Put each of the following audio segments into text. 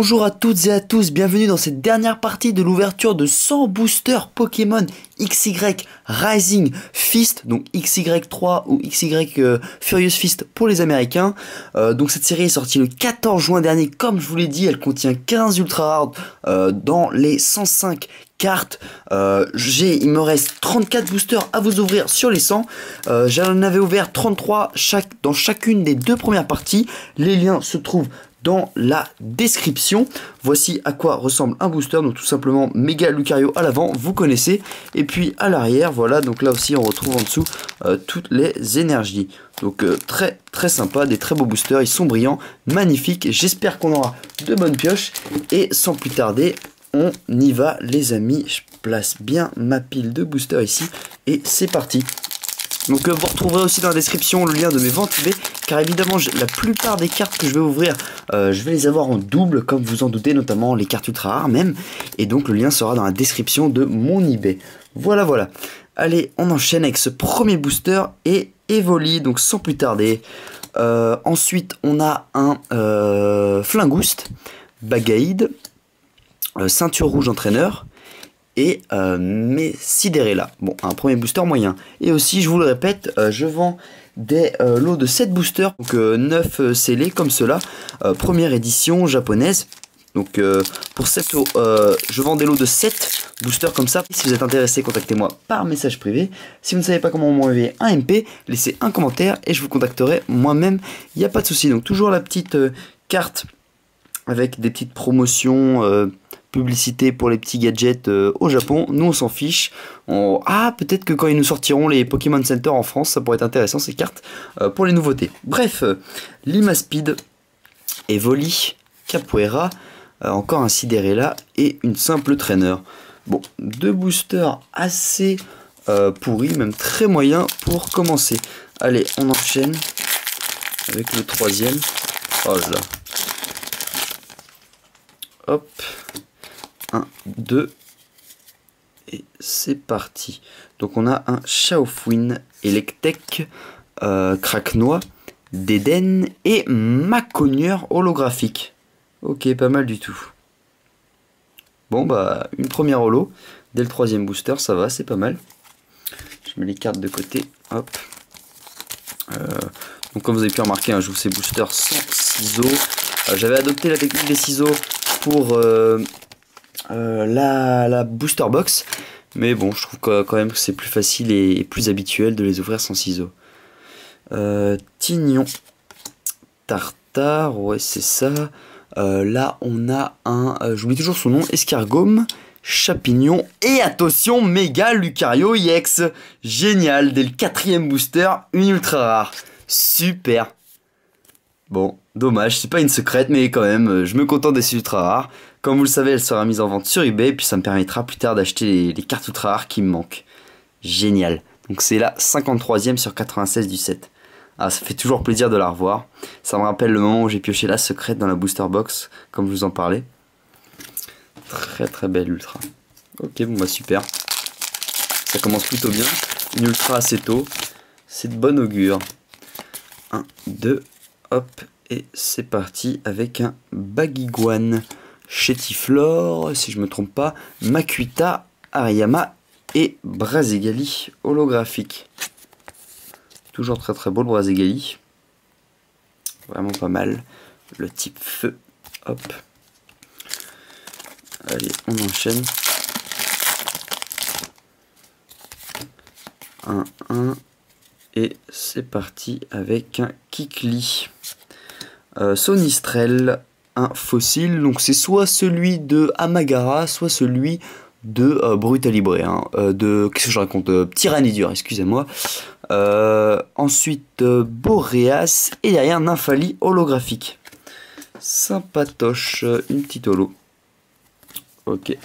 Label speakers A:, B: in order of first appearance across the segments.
A: Bonjour à toutes et à tous, bienvenue dans cette dernière partie de l'ouverture de 100 boosters Pokémon XY Rising Fist, donc XY3 ou XY Furious Fist pour les Américains. Donc cette série est sortie le 14 juin dernier, comme je vous l'ai dit, elle contient 15 Ultra Rares dans les 105 cartes. Il me reste 34 boosters à vous ouvrir sur les 100. J'en avais ouvert 33 dans chacune des deux premières parties. Les liens se trouvent dans la description. Voici à quoi ressemble un booster, donc tout simplement Mega Lucario à l'avant, vous connaissez, et puis à l'arrière, voilà, donc là aussi on retrouve en dessous toutes les énergies. Donc très très sympa, des très beaux boosters, ils sont brillants, magnifiques, j'espère qu'on aura de bonnes pioches, et sans plus tarder, on y va les amis. Je place bien ma pile de boosters ici, et c'est parti. Donc vous retrouverez aussi dans la description le lien de mes ventes eBay, car évidemment la plupart des cartes que je vais ouvrir, je vais les avoir en double, comme vous en doutez, notamment les cartes ultra rares même, et donc le lien sera dans la description de mon eBay. Voilà voilà. Allez, on enchaîne avec ce premier booster et Evoli, donc sans plus tarder. Ensuite on a un Flingoust, Bagaïd, Ceinture Rouge Entraîneur, et Messidérella. Bon, un premier booster moyen. Et aussi, je vous le répète, je vends des lots de 7 boosters, donc 9 scellés comme cela, première édition japonaise. Donc pour cette lot, je vends des lots de 7 boosters comme ça. Si vous êtes intéressé, contactez-moi par message privé. Si vous ne savez pas comment m'envoyer un MP, laissez un commentaire et je vous contacterai moi-même. Il n'y a pas de souci. Donc toujours la petite carte avec des petites promotions, publicité pour les petits gadgets au Japon. Nous on s'en fiche. Ah, peut-être que quand ils nous sortiront les Pokémon Center en France, ça pourrait être intéressant ces cartes pour les nouveautés. Bref, Limaspeed, Evoli, Capoeira, encore un Sidérella et une simple trainer. Bon, deux boosters assez pourris, même très moyens pour commencer. Allez, on enchaîne avec le troisième. Oh là. Hop. 1, 2, et c'est parti. Donc on a un Chaofouine, Electek, Craquenois, Déden et Macogneur holographique. Ok, pas mal du tout. Bon bah, une première holo, dès le troisième booster, ça va, c'est pas mal. Je mets les cartes de côté, hop. Donc comme vous avez pu remarquer, je joue ces boosters sans ciseaux. J'avais adopté la technique des ciseaux pour la booster box, mais bon, je trouve quand même que c'est plus facile et plus habituel de les ouvrir sans ciseaux. Tignon, Tartare, ouais c'est ça. Là on a un, j'oublie toujours son nom, Escargome, Chapignon et attention Mega Lucario EX. Génial, dès le quatrième booster, une ultra rare, super. Bon, dommage, c'est pas une secrète, mais quand même, je me contente des ultra rares. Comme vous le savez, elle sera mise en vente sur eBay, et puis ça me permettra plus tard d'acheter les cartes ultra rares qui me manquent. Génial. Donc c'est la 53e sur 96 du set. Ah, ça fait toujours plaisir de la revoir. Ça me rappelle le moment où j'ai pioché la secrète dans la booster box, comme je vous en parlais. Très très belle ultra. Ok, bon bah super. Ça commence plutôt bien. Une ultra assez tôt. C'est de bon augure. 1, 2, hop, et c'est parti avec un Baguiguane, Chétiflore, si je me trompe pas, Makuita, Ariyama et Brazegali holographique. Toujours très très beau le Brazegali. Vraiment pas mal. Le type feu. Hop. Allez, on enchaîne. 1. Et c'est parti avec un Kikli. Sonistrel, un fossile. Donc c'est soit celui de Amagara, soit celui de Brutalibre. Qu'est-ce que je raconte, Tyrannidur, excusez-moi. Ensuite Boreas. Et derrière Nymphali holographique. Sympatoche, une petite holo. Ok.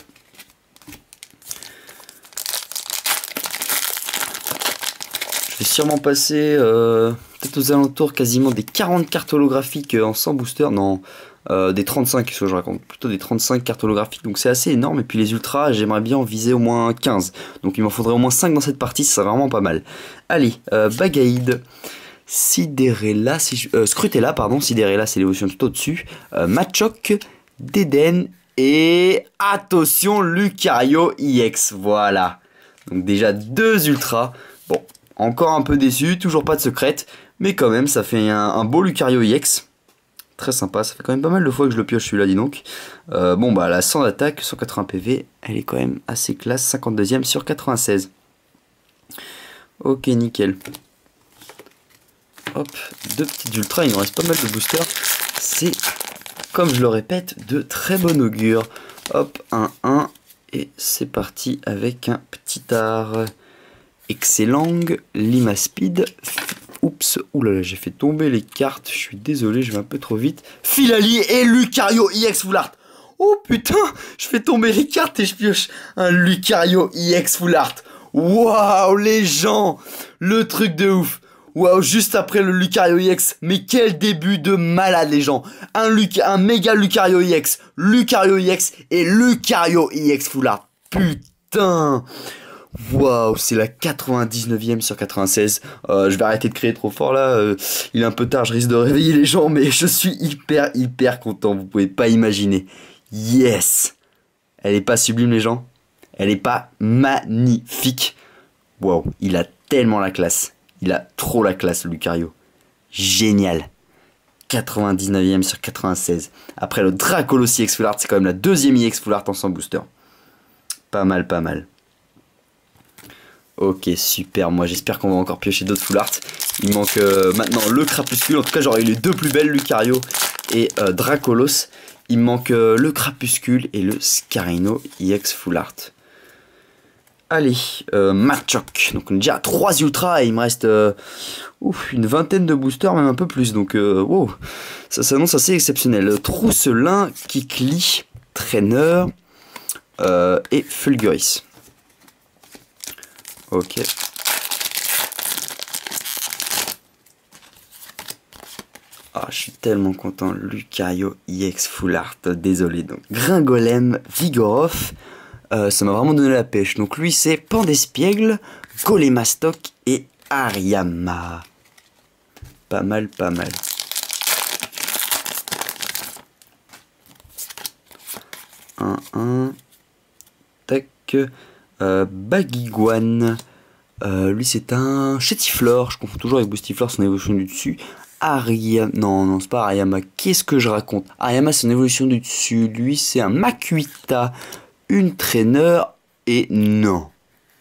A: Je vais sûrement passer peut-être aux alentours quasiment des 40 cartes holographiques en 100 boosters. Non, des 35, ce que je raconte. Plutôt des 35 cartes holographiques. Donc c'est assez énorme. Et puis les ultras, j'aimerais bien en viser au moins 15. Donc il m'en faudrait au moins 5 dans cette partie. Ça serait vraiment pas mal. Allez, Bagaïd, Sidérella, Scrutella, pardon. Sidérella, c'est l'évolution tout au-dessus. Machoc, d'Eden et attention Lucario EX, voilà. Donc déjà 2 ultras. Bon, encore un peu déçu, toujours pas de secrète, mais quand même ça fait un beau Lucario EX. Très sympa, ça fait quand même pas mal de fois que je le pioche celui-là, dis donc. Bon bah la 100 d'attaque, 180 PV, elle est quand même assez classe, 52ème sur 96. Ok, nickel. Hop, 2 petites ultras, il nous reste pas mal de boosters. C'est, comme je le répète, de très bon augure. Hop, 1-1, et c'est parti avec un petit art. Excellent, Lima Speed. Oups, oulala, j'ai fait tomber les cartes, je suis désolé, je vais un peu trop vite. Filali et Lucario EX Full Art. Oh putain, je fais tomber les cartes et je pioche un Lucario EX Full Art. Waouh les gens, le truc de ouf. Waouh, juste après le Lucario EX, mais quel début de malade les gens. Un méga Lucario EX, Lucario EX et Lucario EX Full Art. Putain. Waouh, c'est la 99ème sur 96. Je vais arrêter de crier trop fort là. Il est un peu tard, je risque de réveiller les gens, mais je suis hyper content. Vous pouvez pas imaginer. Yes. Elle est pas sublime les gens. Elle est pas magnifique. Waouh, il a tellement la classe. Il a trop la classe, Lucario. Génial. 99ème sur 96. Après le Dracolos EX Full Art, c'est quand même la 2ème EX Full Art en 100 booster. Pas mal, pas mal. Ok, super. Moi, j'espère qu'on va encore piocher d'autres full art. Il manque maintenant le Crapuscule. En tout cas, j'aurai eu les 2 plus belles, Lucario et Dracolos. Il manque le Crapuscule et le Scarino EX full art. Allez, Machoc. Donc, on est déjà à 3 ultras et il me reste une vingtaine de boosters, même un peu plus. Donc, wow, ça s'annonce assez exceptionnel. Trousselin, Kikli, Trainer et Fulguris. Ok. Ah, je suis tellement content. Lucario EX Full Art. Désolé. Donc, Gringolem, Vigoroth. Ça m'a vraiment donné la pêche. Donc, lui, c'est Pandespiègle, Golémastoc et Ariama. Pas mal, pas mal. Un. Tac. Baguiguane. Lui c'est un Chétiflore, je confonds toujours avec Boostiflore, son évolution du dessus. Ariama, non c'est pas Ariama, qu'est-ce que je raconte? Ariama c'est une évolution du dessus, lui c'est un Makuita, une Trainer et non.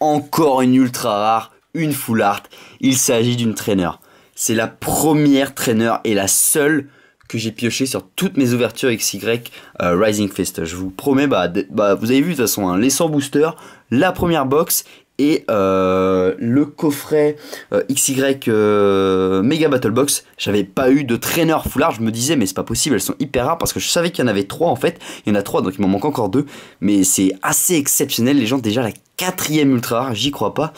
A: Encore une ultra rare, une full art, il s'agit d'une Trainer. C'est la première Trainer et la seule que j'ai pioché sur toutes mes ouvertures XY Rising Fist. Je vous promets, vous avez vu de toute façon, hein, les 100 boosters, la première box et le coffret XY Mega Battle Box. J'avais pas eu de trainer full art, je me disais mais c'est pas possible, elles sont hyper rares parce que je savais qu'il y en avait 3 en fait. Il y en a 3 donc il m'en manque encore 2, mais c'est assez exceptionnel les gens. Déjà la 4ème ultra rare, j'y crois pas.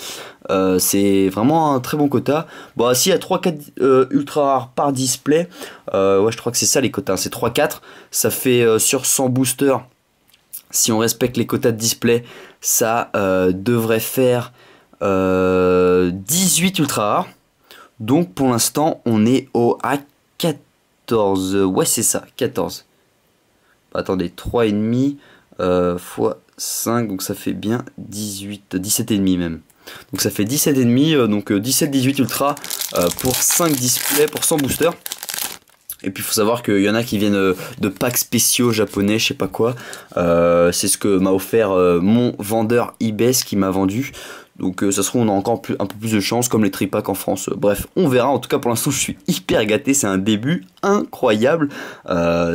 A: C'est vraiment un très bon quota. Bon, s'il y a 3-4 ultra rares par display, ouais, je crois que c'est ça les quotas, c'est 3-4. Ça fait sur 100 boosters, si on respecte les quotas de display, ça devrait faire 18 ultra rares. Donc pour l'instant, on est à 14. Ouais, c'est ça, 14. Attendez, 3,5 fois 5, donc ça fait bien 17,5 même. Donc ça fait 17,5, donc 17-18 ultra pour 5 displays, pour 100 boosters. Et puis il faut savoir qu'il y en a qui viennent de packs spéciaux japonais, je sais pas quoi. C'est ce que m'a offert mon vendeur eBay qui m'a vendu. Donc ça se trouve on a encore un peu plus de chance comme les tripacks en France. Bref, on verra. En tout cas pour l'instant je suis hyper gâté. C'est un début incroyable.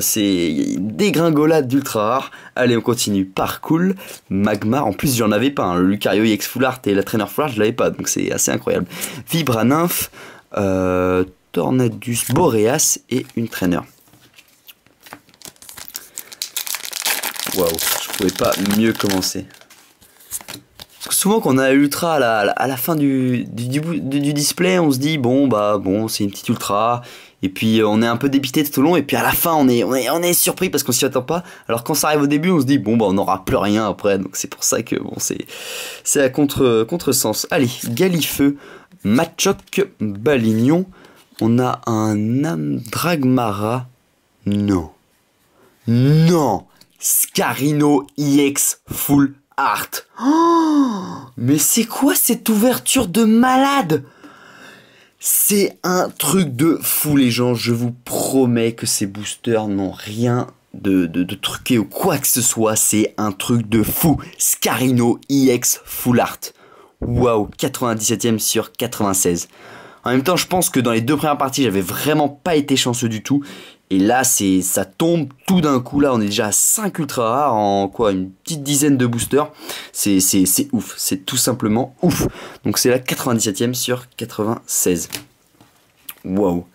A: C'est des gringolades d'ultra rares. Allez on continue. Parcool, Magmar. En plus j'en avais pas. Hein. Le Lucario EX Full Art et la Trainer Full Art je l'avais pas. Donc c'est assez incroyable. Vibranymph, Tornadus, Boreas et une Trainer. Waouh, je pouvais pas mieux commencer. Parce que souvent quand on a l'ultra à la fin du display, on se dit bon c'est une petite ultra et puis on est un peu dépité tout au long et puis à la fin on est surpris parce qu'on s'y attend pas. Alors quand ça arrive au début, on se dit bon on n'aura plus rien après. Donc c'est pour ça que bon c'est à contre-sens. Allez, Galifeu, Machoc, Balignon. On a un Amdragmara. Non. Non, Scarino EX Full Art. Oh, mais c'est quoi cette ouverture de malade? C'est un truc de fou les gens, je vous promets que ces boosters n'ont rien de truqué ou quoi que ce soit, c'est un truc de fou. Scarino EX Full Art. Waouh, 97ème sur 96. En même temps, je pense que dans les deux premières parties, j'avais vraiment pas été chanceux du tout. Et là, ça tombe tout d'un coup. Là, on est déjà à 5 ultra rares en quoi, une petite dizaine de boosters. C'est ouf, c'est tout simplement ouf. Donc c'est la 97ème sur 96. Waouh.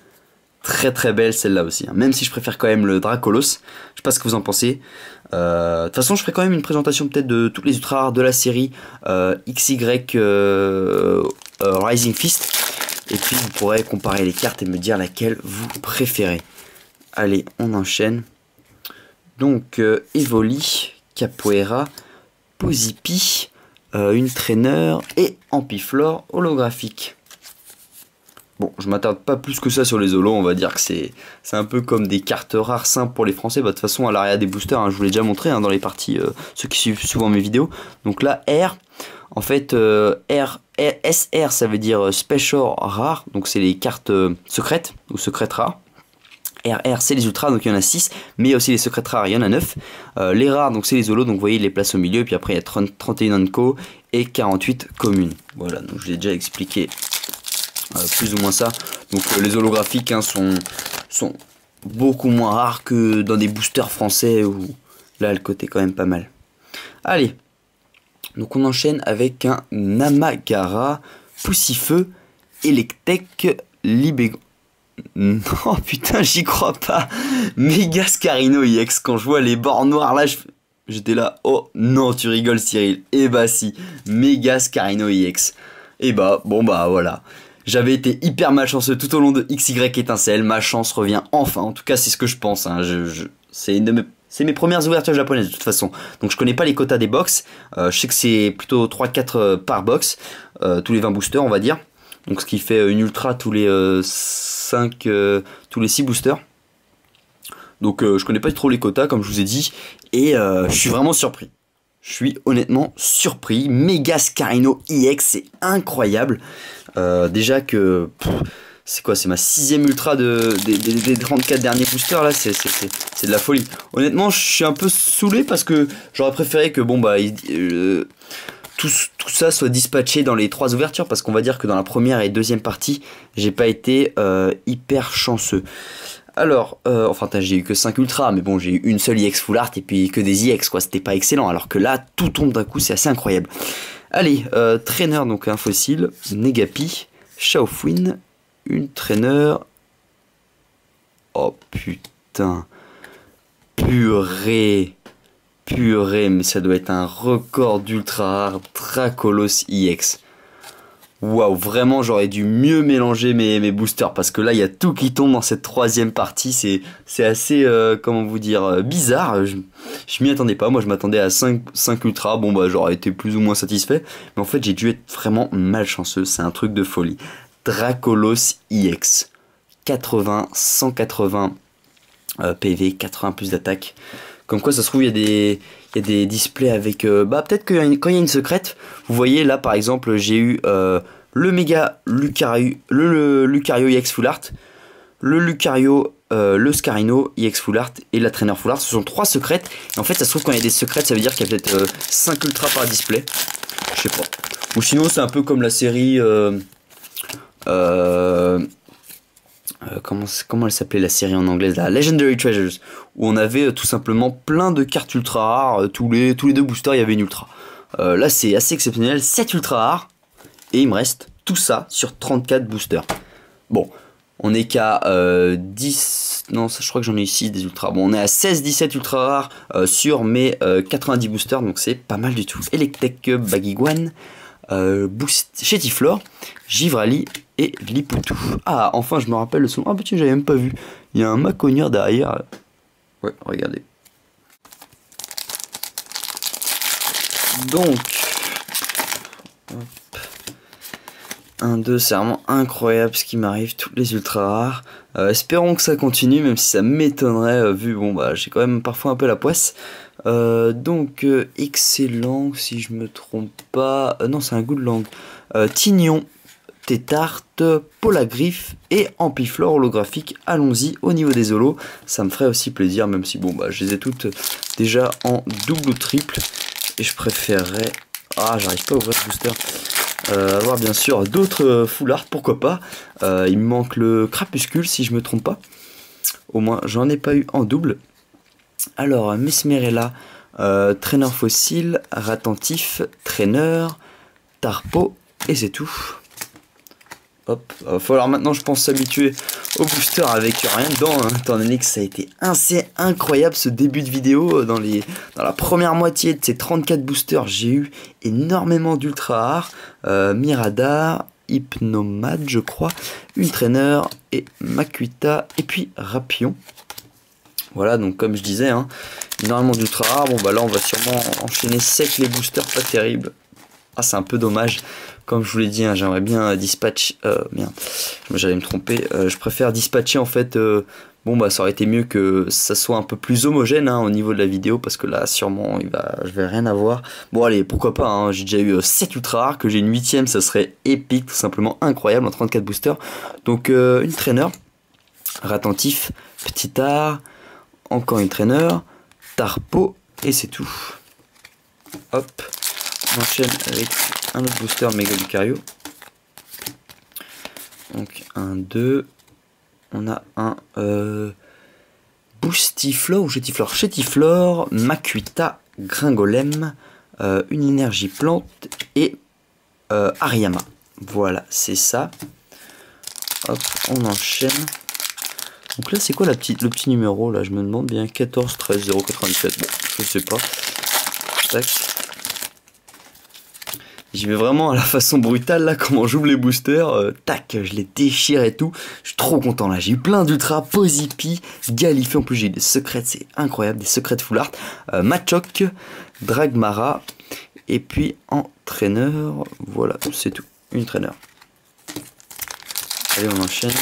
A: Très très belle celle-là aussi. Hein. Même si je préfère quand même le Dracolos. Je sais pas ce que vous en pensez. De toute façon, je ferai quand même une présentation peut-être de toutes les ultra rares de la série XY Rising Fist. Et puis vous pourrez comparer les cartes et me dire laquelle vous préférez. Allez, on enchaîne. Donc, Evoli, Capoeira, Posipi, une traîneur et Ampiflore holographique. Bon, je m'attarde pas plus que ça sur les holos, on va dire que c'est un peu comme des cartes rares simples pour les Français. Bah, de toute façon, à l'arrière des boosters, hein, je vous l'ai déjà montré hein, dans les parties, ceux qui suivent souvent mes vidéos. Donc là, R, en fait, SR, ça veut dire Special Rare, donc c'est les cartes secrètes ou secrètes rares. RR c'est les ultras, donc il y en a 6, mais il y a aussi les secrètes rares, il y en a 9. Les rares, donc c'est les holos, donc vous voyez les places au milieu, puis après il y a 31 Unco et 48 communes. Voilà, donc je l'ai déjà expliqué plus ou moins ça. Donc les holographiques hein, sont beaucoup moins rares que dans des boosters français où là le côté est quand même pas mal. Allez, donc on enchaîne avec un Namagara, Poussifeu, Electek, Libégon. Non putain j'y crois pas. Méga Scarino EX, quand je vois les bords noirs là j'étais là, oh non tu rigoles Cyril. Et bah si, Méga Scarino EX. Et bah bon bah voilà. J'avais été hyper malchanceux tout au long de XY étincelle, ma chance revient enfin, en tout cas c'est ce que je pense hein. C'est mes premières ouvertures japonaises de toute façon. Donc je connais pas les quotas des box, je sais que c'est plutôt 3-4 par box, tous les 20 boosters on va dire. Donc ce qui fait une ultra tous les 6 boosters. Donc je connais pas trop les quotas comme je vous ai dit. Et je suis vraiment surpris. Je suis honnêtement surpris. Méga Scarino EX, c'est incroyable. Déjà que... c'est quoi? C'est ma 6ème ultra des 34 derniers boosters là. C'est de la folie. Honnêtement je suis un peu saoulé parce que j'aurais préféré que bon bah... tout ça soit dispatché dans les 3 ouvertures parce qu'on va dire que dans la première et deuxième partie j'ai pas été hyper chanceux. Alors enfin j'ai eu que 5 ultras mais bon j'ai eu une seule EX Full Art et puis que des EX quoi, c'était pas excellent alors que là tout tombe d'un coup, c'est assez incroyable. Allez, traîneur donc un fossile, Negapi, Shaofuin, une traîneur. Oh putain, purée. Purée, mais ça doit être un record d'ultra rare, Dracolos EX. Waouh, vraiment j'aurais dû mieux mélanger mes boosters parce que là il y a tout qui tombe dans cette 3ème partie, c'est assez, comment vous dire, bizarre. Je m'y attendais pas, moi je m'attendais à 5 ultras, bon bah j'aurais été plus ou moins satisfait, mais en fait j'ai dû être vraiment malchanceux, c'est un truc de folie. Dracolos EX, 80, 180 PV, 80 plus d'attaque. Comme quoi ça se trouve il y a des displays avec... bah peut-être que quand il y a une secrète, vous voyez là par exemple j'ai eu le Méga Lucario, le Lucario EX Full Art, le Lucario, le Scarino EX Full Art et la traîneur Full Art. Ce sont 3 secrètes. Et en fait ça se trouve quand il y a des secrètes ça veut dire qu'il y a peut-être 5 ultras par display. Je sais pas. Ou sinon c'est un peu comme la série... comment elle s'appelait la série en anglais, la Legendary Treasures, où on avait tout simplement plein de cartes ultra rares, tous les 2 boosters il y avait une ultra. Là c'est assez exceptionnel, 7 ultra rares, et il me reste tout ça sur 34 boosters. Bon, on est qu'à 10, non ça, je crois que j'en ai ici des ultras, bon on est à 16-17 ultra rares sur mes 90 boosters, donc c'est pas mal du tout. Electek, Bagiguan, Chétiflore, Givrali et Lipoutou. Ah, enfin, je me rappelle le son. Ah, bah tiens, j'avais même pas vu. Il y a un Macogneur derrière. Ouais, regardez. Donc. Hop. 1-2, c'est vraiment incroyable ce qui m'arrive, toutes les ultra rares. Espérons que ça continue, même si ça m'étonnerait, vu, bon, bah, j'ai quand même parfois un peu la poisse. Donc, excellent, si je me trompe pas. Non, c'est un goût de langue. Tignon, Tétarte, Polagriffe et Ampiflore holographique. Allons-y au niveau des holos. Ça me ferait aussi plaisir, même si, bon, bah, je les ai toutes déjà en double ou triple. Et je préférerais... Ah, j'arrive pas à ouvrir ce booster. Avoir bien sûr d'autres full art, pourquoi pas. Il me manque le crapuscule si je me trompe pas. Au moins j'en ai pas eu en double. Alors Mesmerella, traîneur fossile, ratentif, traîneur, tarpo et c'est tout. Hop, va falloir maintenant je pense s'habituer au booster avec rien dedans, hein, étant donné que ça a été assez incroyable ce début de vidéo. Dans la première moitié de ces 34 boosters, j'ai eu énormément d'ultra rares, Miradar, Hypnomade je crois, une traîneur et Makuita et puis Rapion. Voilà, donc comme je disais, hein, énormément d'ultra rares. Bon bah là on va sûrement enchaîner sec les boosters, pas terrible. Ah, c'est un peu dommage. Comme je vous l'ai dit, hein, j'aimerais bien dispatch... Bien, j'allais me tromper. Je préfère dispatcher en fait... bon bah ça aurait été mieux que ça soit un peu plus homogène, hein, au niveau de la vidéo. Parce que là sûrement je vais rien avoir. Bon allez, pourquoi pas, hein, j'ai déjà eu 7 ultra rares. Que j'ai une 8ème, ça serait épique. Tout simplement incroyable en 34 boosters. Donc une traîneur. Ratentif. Petit art. Encore une traîneur. Tarpo. Et c'est tout. Hop. On enchaîne avec un autre booster méga Lucario. Donc 1, 2. On a un Boostiflore ou Chétiflore. Chétiflore, Makuita, Gringolem, une énergie plante et Ariama. Voilà, c'est ça. Hop, on enchaîne. Donc là, c'est quoi le petit numéro là? Je me demande bien. 14 13 097. Bon, je sais pas. Tac. J'y vais vraiment à la façon brutale là, comment j'ouvre les boosters, tac, je les déchire et tout. Je suis trop content là, j'ai eu plein d'ultra, Pozipi, Galifé, en plus j'ai eu des secrets, c'est incroyable, des secrets de full art. Machoc, Dragmara, et puis en traîneur, voilà, c'est tout, une traîneur. Allez, on enchaîne.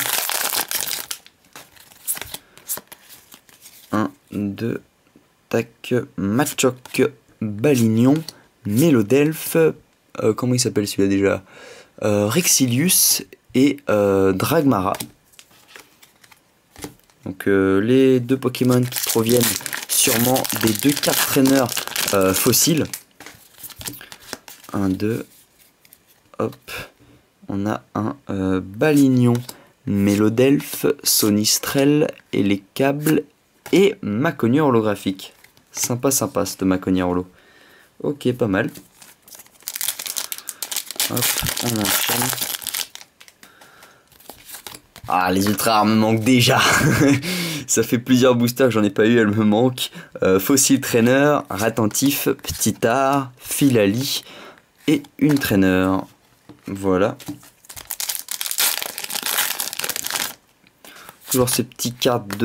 A: 1, 2, tac, Machoc, Balignon, Mélodelphe, comment il s'appelle celui-là déjà, Rexilius et Dragmara. Donc les deux Pokémon qui proviennent sûrement des deux cartes traîneurs fossiles. 1, 2, hop, on a un Balignon, Mélodelphe, Sonistrel et les câbles et Maconia holographique. Sympa sympa cette Maconia holo. Ok, pas mal. Hop, on enchaîne. Ah, les ultra rares me manquent déjà. Ça fait plusieurs boosters que j'en ai pas eu, elles me manquent. Fossile traîneur, Ratentif, Petit art, Filali et une traîneur. Voilà. Toujours ces petites cartes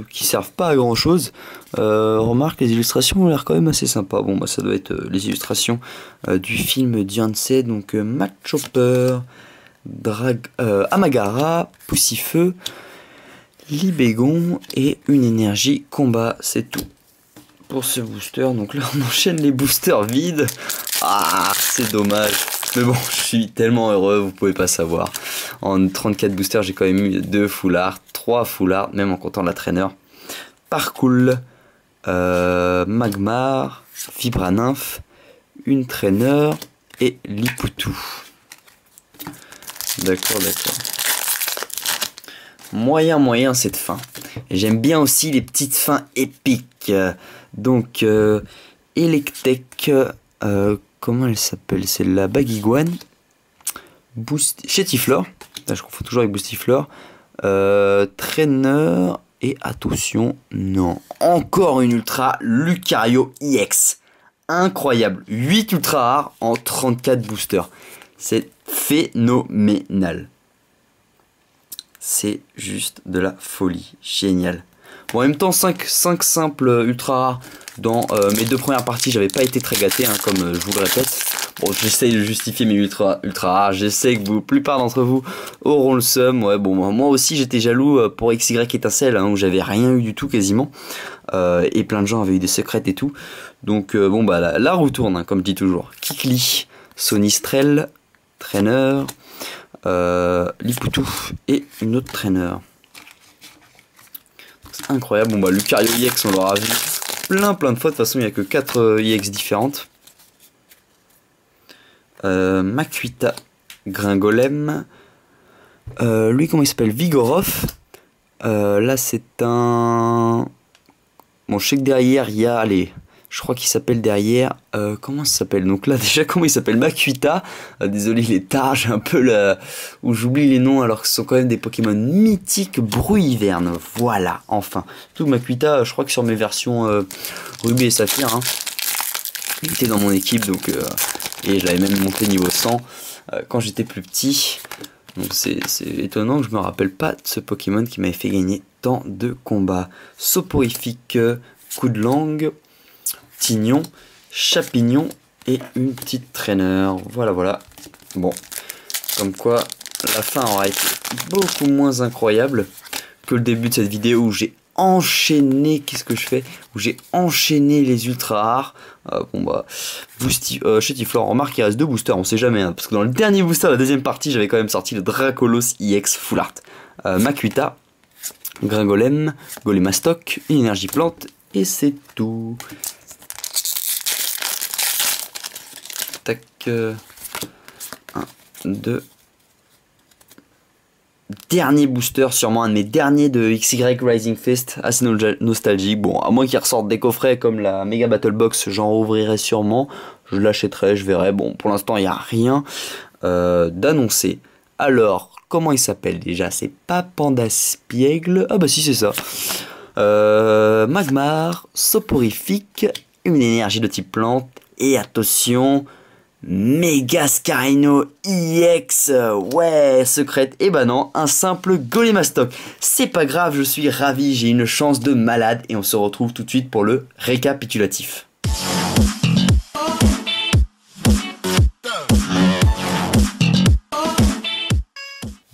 A: qui servent pas à grand chose. Remarque, les illustrations ont l'air quand même assez sympas. Bon, bah ça doit être les illustrations du film Diancé. Donc Machopper, Amagara, Poussifeu, Libégon et une énergie combat. C'est tout pour ce booster. Donc là, on enchaîne les boosters vides. Ah, c'est dommage. Mais bon, je suis tellement heureux, vous pouvez pas savoir. En 34 boosters, j'ai quand même eu 2 full art, 3 full art, même en comptant la traîneur. Parcours, Magmar, Vibranymph, une traîneur et Lipoutou. D'accord, d'accord. Moyen cette fin. J'aime bien aussi les petites fins épiques. Donc, Electek, comment elle s'appelle? C'est la Baguiguane. Chétiflore. Là, je confonds toujours avec Boostiflore. Traîneur. Et attention, non. Encore une ultra Lucario EX. Incroyable. 8 ultra rares en 34 boosters. C'est phénoménal. C'est juste de la folie. Génial. Bon, en même temps, 5 simples ultra rares dans mes deux premières parties. J'avais pas été très gâté, hein, comme je vous le répète. Bon, j'essaye de justifier mes ultra rares, je sais que la plupart d'entre vous auront le seum. Ouais, bon, moi aussi j'étais jaloux pour XY Étincelle, hein, où j'avais rien eu du tout quasiment. Et plein de gens avaient eu des secrètes et tout. Donc bon bah la roue tourne, hein, comme je dis toujours. Kikli, Sonistrel, Trainer, Lipoutou et une autre Trainer. C'est incroyable. Bon bah Lucario EX on l'aura vu plein de fois. De toute façon il n'y a que 4 EX différentes. Makuita, Gringolem. Lui comment il s'appelle? Vigorov. Là c'est un... Bon, je sais que derrière, il y a, allez, je crois qu'il s'appelle derrière, comment ça s'appelle? Donc là, déjà, comment il s'appelle? Makuita. Désolé, il est tard, j'ai un peu là, où j'oublie les noms, alors que ce sont quand même des Pokémon mythiques. Bruhiverne, voilà, enfin. Tout Makuita, je crois que sur mes versions Ruby et Saphir, hein, il était dans mon équipe, donc, et je l'avais même monté niveau 100 quand j'étais plus petit. Donc c'est étonnant que je me rappelle pas de ce Pokémon qui m'avait fait gagner tant de combats. Soporifique, coup de langue, Tignon, Chapignon et une petite Trainer. Voilà. Bon, comme quoi la fin aura été beaucoup moins incroyable que le début de cette vidéo où j'ai enchaîné, qu'est-ce que je fais? Où j'ai enchaîné les ultra rares. Bon bah, Chetiflore, remarque il reste 2 boosters, on sait jamais, hein, parce que dans le dernier booster, la deuxième partie, j'avais quand même sorti le Dracolos EX Full Art. Makuita, Gringolem, Golemastoc, une énergie plante, et c'est tout. Tac, 1, 2. Dernier booster, sûrement un de mes derniers de XY Rising Fest, assez nostalgique. Bon, à moins qu'ils ressortent des coffrets comme la Mega Battle Box, j'en rouvrirai sûrement. Je l'achèterai, je verrai. Bon, pour l'instant, il n'y a rien d'annoncé. Alors, comment il s'appelle déjà? C'est pas Pandaspiègle. Ah bah si, c'est ça. Magmar, Soporifique, une énergie de type plante. Et attention... Mega Scarino EX, ouais, secrète, et bah non, un simple Golemastoc. C'est pas grave, je suis ravi, j'ai une chance de malade et on se retrouve tout de suite pour le récapitulatif.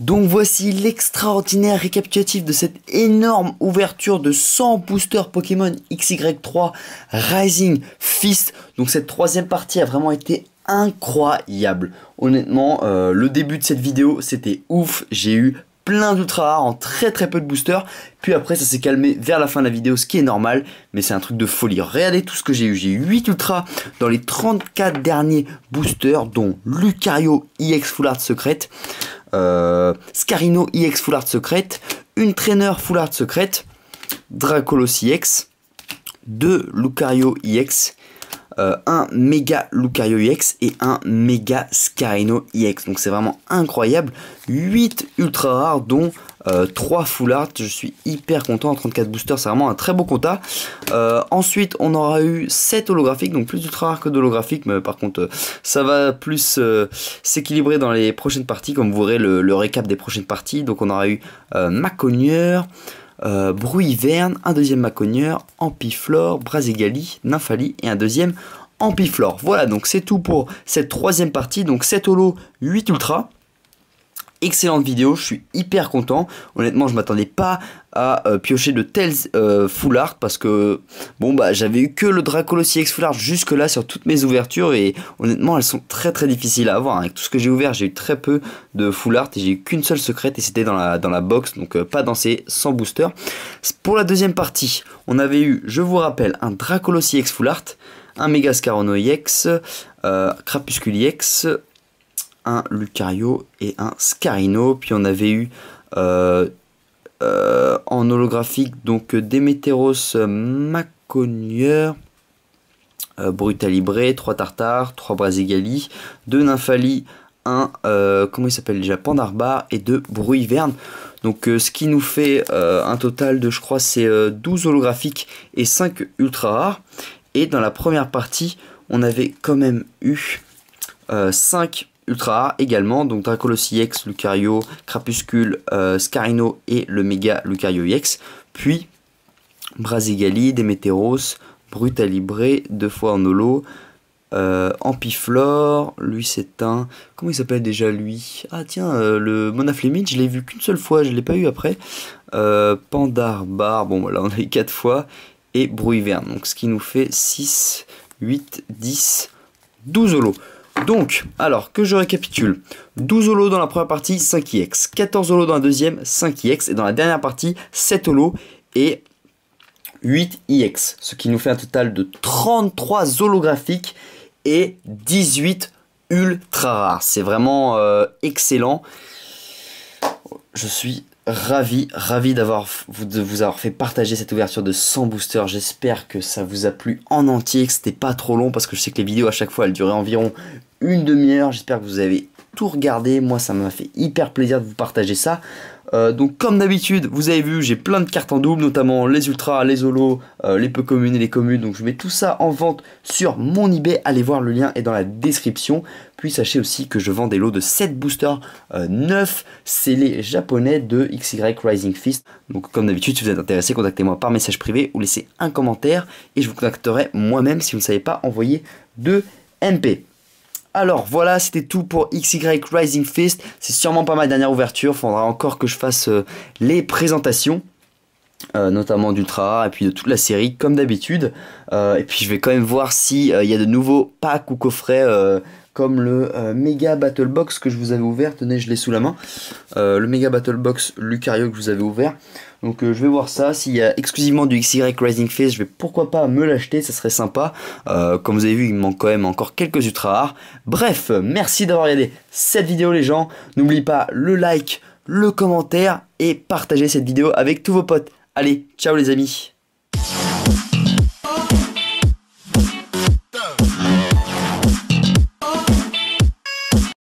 A: Donc voici l'extraordinaire récapitulatif de cette énorme ouverture de 100 boosters Pokémon XY3 Rising Fist. Donc cette troisième partie a vraiment été incroyable. Honnêtement, le début de cette vidéo c'était ouf. J'ai eu plein d'ultra rares en très peu de boosters. Puis après ça s'est calmé vers la fin de la vidéo, ce qui est normal. Mais c'est un truc de folie. Regardez tout ce que j'ai eu. J'ai eu 8 ultras dans les 34 derniers boosters, dont Lucario EX Full Art secrète. Scarino EX Full Art secrète, une Trainer Full Art secrète, Dracolos EX, 2 Lucario EX, un Mega Lucario EX et un Mega Scarino EX. Donc c'est vraiment incroyable. 8 ultra rares dont 3 Full Art. Je suis hyper content. En 34 boosters, c'est vraiment un très beau compta. Ensuite, on aura eu 7 holographiques, donc plus d'ultra rares que d'holographiques. Mais par contre, ça va plus s'équilibrer dans les prochaines parties, comme vous verrez le récap des prochaines parties. Donc on aura eu Macogneur, Bruhiverne, un deuxième Macogneur, Ampiflore, Brazigali, Nymphali et un deuxième Ampiflore. Voilà, donc c'est tout pour cette troisième partie. Donc 7 holos, 8 ultras. Excellente vidéo, je suis hyper content. Honnêtement, je m'attendais pas à piocher de tels full art parce que bon bah j'avais eu que le Dracolos EX full art jusque là sur toutes mes ouvertures et honnêtement elles sont très difficiles à avoir. Avec tout ce que j'ai ouvert, j'ai eu très peu de full art et j'ai eu qu'une seule secrète et c'était dans la box, donc pas dans ces 100 boosters. Pour la deuxième partie, on avait eu, je vous rappelle, un Dracolos EX full art, un Mega Scarino EX, Crapuscule EX, un Lucario et un Scarino. Puis on avait eu en holographique donc Démétéros Macogneur, Brutalibré, 3 Tartares, 3 Brazigali, 2 Nymphali, 1 comment il s'appelle déjà, Pandarbar et 2 Bruhiverne. Donc ce qui nous fait un total de, je crois, c'est 12 holographiques et 5 ultra rares. Et dans la première partie, on avait quand même eu 5 ultra rares également, donc Dracolos EX, Lucario, Crapuscule, Scarino et le Mega Lucario EX, puis Brazigali, Démétéros, Brutalibré, 2 fois en holo, Ampiflore, lui c'est un... Comment il s'appelle déjà lui? Ah tiens, le Monaflémite, je l'ai vu qu'une seule fois, je l'ai pas eu après. Pandarbar, bon voilà, on a eu 4 fois. Et Brouilleverne, donc ce qui nous fait 6, 8, 10, 12 holos. Donc, alors que je récapitule, 12 holos dans la première partie, 5 IX, 14 holos dans la deuxième, 5 IX, et dans la dernière partie, 7 holos et 8 IX, ce qui nous fait un total de 33 holographiques et 18 ultra rares. C'est vraiment excellent. Je suis ravi de vous avoir fait partager cette ouverture de 100 boosters. J'espère que ça vous a plu en entier, que c'était pas trop long, parce que je sais que les vidéos à chaque fois elles duraient environ une demi-heure. J'espère que vous avez tout regardé. Moi ça m'a fait hyper plaisir de vous partager ça. Donc comme d'habitude, vous avez vu, j'ai plein de cartes en double, notamment les ultras, les holos, les peu communes et les communes. Donc je mets tout ça en vente sur mon eBay. Allez voir, le lien est dans la description. Puis sachez aussi que je vends des lots de 7 boosters 9 scellés japonais de XY Rising Fist. Donc comme d'habitude, si vous êtes intéressé, contactez-moi par message privé ou laissez un commentaire et je vous contacterai moi-même si vous ne savez pas envoyer de MP. Alors voilà, c'était tout pour XY Rising Fist. C'est sûrement pas ma dernière ouverture. Faudra encore que je fasse les présentations, notamment d'Ultra et puis de toute la série comme d'habitude. Et puis je vais quand même voir si y a de nouveaux packs ou coffrets comme le Mega Battle Box que je vous avais ouvert. Tenez, je l'ai sous la main. Le Mega Battle Box Lucario que je vous avais ouvert. Donc je vais voir ça, s'il y a exclusivement du XY Rising Fist, je vais pourquoi pas me l'acheter, ça serait sympa. Comme vous avez vu, il me manque quand même encore quelques ultra rares. Bref, merci d'avoir regardé cette vidéo les gens. N'oubliez pas le like, le commentaire et partagez cette vidéo avec tous vos potes. Allez, ciao les amis.